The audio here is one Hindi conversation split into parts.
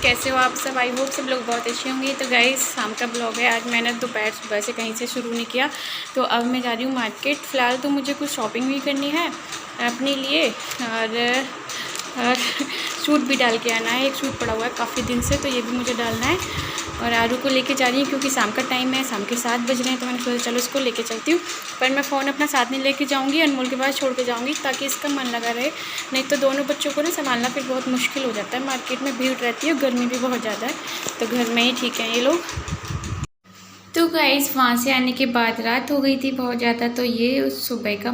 कैसे हो आप सब? आई होप सब लोग बहुत अच्छे होंगे। तो गाइस शाम का ब्लॉग है। आज मैंने दोपहर सुबह से कहीं से शुरू नहीं किया, तो अब मैं जा रही हूँ मार्केट। फ़िलहाल तो मुझे कुछ शॉपिंग भी करनी है अपने लिए, और सूट भी डाल के आना है। एक सूट पड़ा हुआ है काफ़ी दिन से, तो ये भी मुझे डालना है। और आरू को लेके जा रही हूँ क्योंकि शाम का टाइम है, शाम के 7 बज रहे हैं, तो मैंने सोचा चलो इसको लेके चलती हूँ। पर मैं फ़ोन अपना साथ नहीं लेके जाऊँगी, अनमोल के पास छोड़ के जाऊँगी ताकि इसका मन लगा रहे। नहीं तो दोनों बच्चों को ना संभालना फिर बहुत मुश्किल हो जाता है। मार्केट में भीड़ रहती है, गर्मी भी बहुत ज़्यादा है, तो घर में ही ठीक है ये लोग। तो गाइस वहाँ से आने के बाद रात हो गई थी बहुत ज़्यादा। तो ये उस सुबह का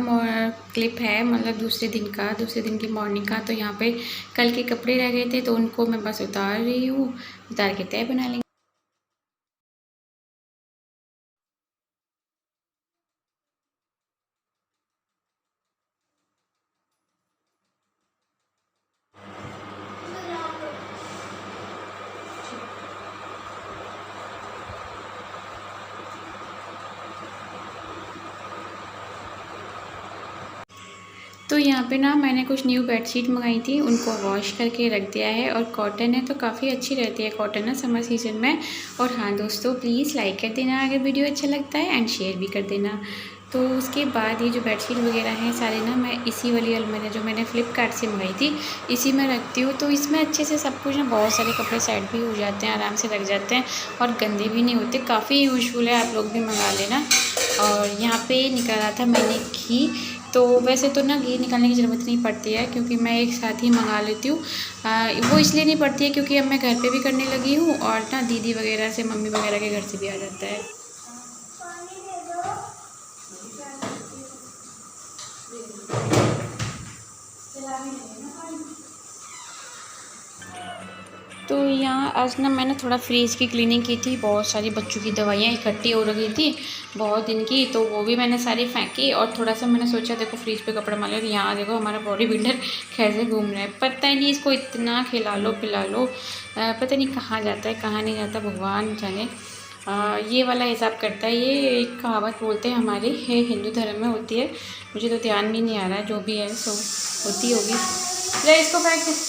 क्लिप है, मतलब दूसरे दिन की मॉर्निंग का। तो यहाँ पे कल के कपड़े रह गए थे, तो उनको मैं बस उतार रही हूँ, उतार के तय बना लेंगे। तो यहाँ पे ना मैंने कुछ न्यू बेडशीट मंगाई थी, उनको वॉश करके रख दिया है। और कॉटन है तो काफ़ी अच्छी रहती है कॉटन ना समर सीजन में। और हाँ दोस्तों, प्लीज़ लाइक कर देना अगर वीडियो अच्छा लगता है, एंड शेयर भी कर देना। तो उसके बाद ये जो बेडशीट वगैरह हैं सारे ना मैं इसी वाली अलमारी जो मैंने फ़्लिपकार्ट से मंगाई थी इसी में रखती हूँ। तो इसमें अच्छे से सब कुछ ना, बहुत सारे कपड़े सेट भी हो जाते हैं, आराम से रख जाते हैं और गंदे भी नहीं होते। काफ़ी यूज़फुल है, आप लोग भी मंगा लेना। और यहाँ पे निकाला था मैंने घी। तो वैसे तो ना घी निकालने की ज़रूरत नहीं पड़ती है क्योंकि मैं एक साथ ही मंगा लेती हूँ। वो इसलिए नहीं पड़ती है क्योंकि अब मैं घर पे भी करने लगी हूँ, और ना दीदी वगैरह से, मम्मी वगैरह के घर से भी आ जाता है। तो यहाँ आज ना मैंने थोड़ा फ्रीज की क्लीनिंग की थी। बहुत सारी बच्चों की दवाइयाँ इकट्ठी हो रही थी बहुत दिन की, तो वो भी मैंने सारी फेंकी। और थोड़ा सा मैंने सोचा देखो फ्रीज पे कपड़े मार लो। यहाँ देखो हमारा बॉडी बिल्डर कैसे घूम रहा है, पता ही नहीं इसको इतना खिला लो पिला लो, पता नहीं कहाँ जाता है कहाँ नहीं जाता, भगवान जाने। ये वाला हिसाब करता है। ये एक कहावत बोलते हैं हमारे हिंदू धर्म में होती है, मुझे तो ध्यान भी नहीं आ रहा है, जो भी है सो होती होगी। ले इसको फेंक दे।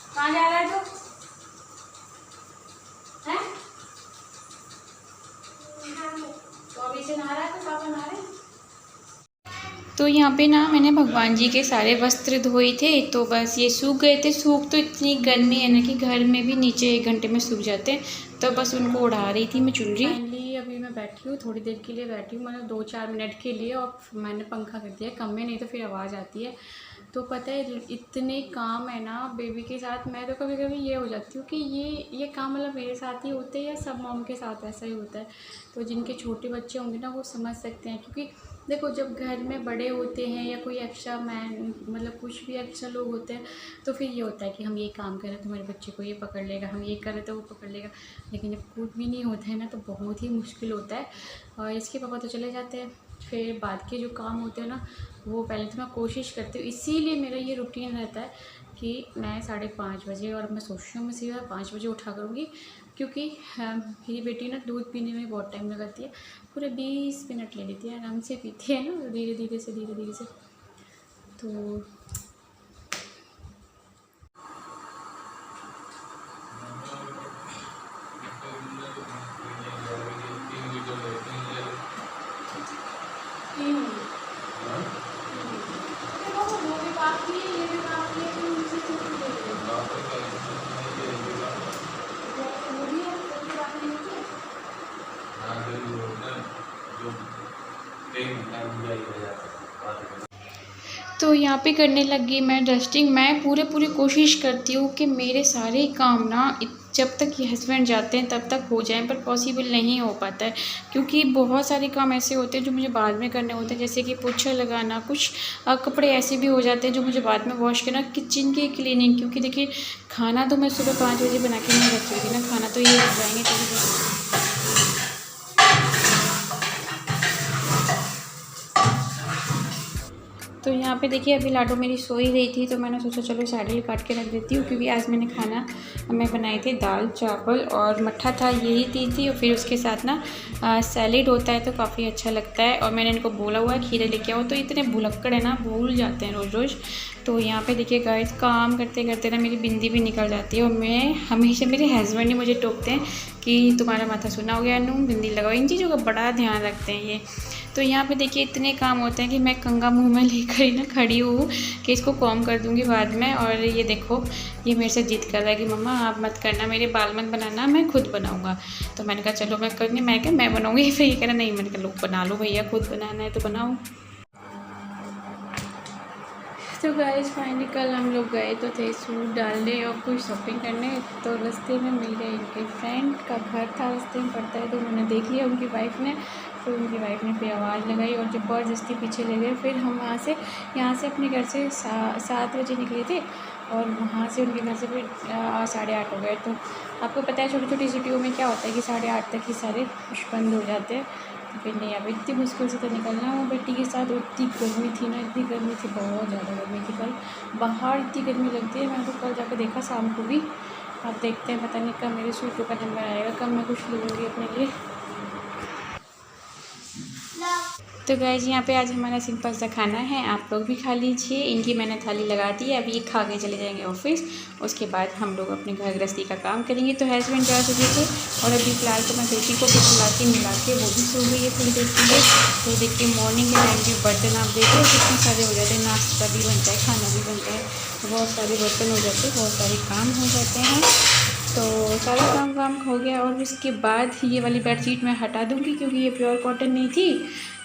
कहाँ जा रहा है तू? हैं? तो अभी से नहा रहा है, तो पापा नहा रहे हैं। तो यहाँ पे ना मैंने भगवान जी के सारे वस्त्र धोए थे, तो बस ये सूख गए थे। सूख तो इतनी गर्मी है ना कि घर में भी नीचे 1 घंटे में सूख जाते हैं, तो बस उनको उड़ा रही थी मैं चुनरी। फाइनली अभी मैं बैठी हूँ, थोड़ी देर के लिए बैठी हूँ, मतलब 2-4 मिनट के लिए। और मैंने पंखा कर दिया कम में, नहीं तो फिर आवाज़ आती है। तो पता है इतने काम है ना बेबी के साथ, मैं तो कभी कभी ये हो जाती हूँ कि ये काम मतलब मेरे साथ ही होते हैं या सब मॉम के साथ ऐसा ही होता है। तो जिनके छोटे बच्चे होंगे ना वो समझ सकते हैं, क्योंकि देखो जब घर में बड़े होते हैं या कोई एक्स्ट्रा मैन, मतलब कुछ भी एक्स्ट्रा लोग होते हैं, तो फिर ये होता है कि हम ये काम करें तो हमारे बच्चे को ये पकड़ लेगा, हम ये करें तो वो पकड़ लेगा। लेकिन जब कुछ भी नहीं होता है ना तो बहुत ही मुश्किल होता है। और इसके पापा तो चले जाते हैं, फिर बाद के जो काम होते हैं ना वो पहले तो मैं कोशिश करती हूँ। इसीलिए मेरा ये रूटीन रहता है कि मैं 5:30 बजे, और मैं सोचती हूँ मैं सीधा 5 बजे उठा करूँगी, क्योंकि मेरी बेटी ना दूध पीने में बहुत टाइम लगाती है, पूरे 20 मिनट ले लेती है, आराम से पीती है ना, धीरे धीरे से। तो वो भी बात नहीं है, ये भी बात नहीं है, तो उनसे क्यों नहीं ले रहे वो भी है, वो भी बात नहीं होती है। तो यहाँ पे करने लगी मैं डस्टिंग। मैं पूरी कोशिश करती हूँ कि मेरे सारे काम ना जब तक ये हस्बैंड जाते हैं तब तक हो जाएं, पर पॉसिबल नहीं हो पाता है क्योंकि बहुत सारे काम ऐसे होते हैं जो मुझे बाद में करने होते हैं, जैसे कि पोछा लगाना। कुछ कपड़े ऐसे भी हो जाते हैं जो मुझे बाद में वॉश करना। किचन की क्लीनिंग, क्योंकि देखिए खाना तो मैं सुबह 5 बजे बना के नहीं रख रही थी ना, खाना तो ये रख जाएंगे कभी। तो यहाँ पे देखिए अभी लाडो मेरी सो ही रही थी, तो मैंने सोचा चलो सैलड काट के रख देती हूँ, क्योंकि आज मैंने खाना मैं बनाई थी दाल चावल और मट्ठा था, यही थी। और फिर उसके साथ ना सैलड होता है तो काफ़ी अच्छा लगता है। और मैंने इनको बोला हुआ है खीरे लेके आओ, तो इतने भुलक्कड़ है ना, भूल जाते हैं रोज़। तो यहाँ पे देखिए गाइस काम करते करते ना मेरी बिंदी भी निकल जाती है, और मैं हमेशा, मेरे हस्बैंड ही मुझे टोकते हैं कि तुम्हारा माथा सुना हो गया, नून बिंदी लगाओ। इन चीज़ों का बड़ा ध्यान रखते हैं ये। तो यहाँ पे देखिए इतने काम होते हैं कि मैं कंघा मुंह में लेकर ही ना खड़ी हूँ कि इसको कॉम कर दूँगी बाद में। और ये देखो ये मेरे से जिद कर रहा है कि मम्मा आप मत करना, मेरे बाल मत बनाना, मैं खुद बनाऊँगा। तो मैंने कहा चलो मैं करनी, मैं बनाऊँगी। फिर ये कह रहा नहीं, मैंने कहा लो बना लो भैया, खुद बनाना है तो बनाओ। तो गाइस फाइनली कल हम लोग गए तो थे सूट डालने और कुछ शॉपिंग करने। तो रास्ते में मिल गए, इनके फ्रेंड का घर था रास्ते में पड़ता है, तो उन्होंने देख लिया उनकी वाइफ ने। फिर उनकी वाइफ ने फिर आवाज़ लगाई और ज़बरदस्ती पीछे ले गए। फिर हम यहाँ से अपने घर से 7 बजे निकले थे, और वहाँ से उनके घर से फिर 8:30 हो गए। तो आपको पता है छोटी छोटी सिटियों में क्या होता है कि 8:30 तक ही सारे कुछ बंद हो जाते हैं। तो फिर नहीं, अब इतनी मुश्किल से तो निकलना वो बेटी के साथ। इतनी गर्मी थी ना, इतनी गर्मी थी, बहुत ज़्यादा गर्मी थी कल। बाहर इतनी गर्मी लगती है। मैंने तो कल जाकर देखा शाम को भी। आप देखते हैं, पता नहीं कब मेरे सूटों का नंबर आएगा, कब मैं कुछ लूँगी अपने लिए। तो गाइस यहाँ पे आज हमारा सिंपल सा खाना है, आप लोग भी खा लीजिए। इनकी मैंने थाली लगा दी है, अभी ये खा के चले जाएंगे ऑफिस। उसके बाद हम लोग अपने घर गृहस्थी का काम करेंगे। तो हस्बैंड जा चुके थे, और अभी फ़िलहाल तो मैं बेटी को भी मिला के वो भी सो गई है थोड़ी देर के लिए। तो देखिए मॉर्निंग के टाइम के बर्तन आप देखिए कितने सारे हो जाते हैं, नाश्ता भी बनता है, खाना भी बनता है, बहुत सारे बर्तन हो जाते हैं, बहुत सारे काम हो जाते हैं। तो सारा काम हो गया। और उसके बाद ये वाली बेडशीट मैं हटा दूँगी, क्योंकि ये प्योर कॉटन नहीं थी,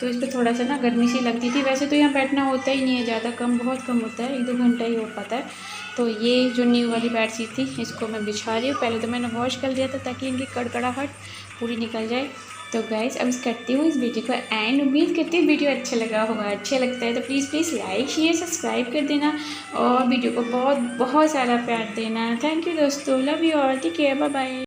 तो इस पर थोड़ा सा ना गर्मी सी लगती थी। वैसे तो यहाँ बैठना होता ही नहीं है ज़्यादा, बहुत कम होता है, 1-2 घंटा ही हो पाता है। तो ये जो न्यू वाली बेडशीट थी इसको मैं बिछा रही हूँ। पहले तो मैंने वॉश कर दिया था ताकि इनकी कड़कड़ाहट पूरी निकल जाए। तो गाइस अब करती हूँ इस वीडियो को एंड। उम्मीद करती हूँ वीडियो अच्छा लगा होगा। अच्छा लगता है तो प्लीज़ लाइक शेयर सब्सक्राइब कर देना, और वीडियो को बहुत सारा प्यार देना। थैंक यू दोस्तों, love you all, take care, bye bye.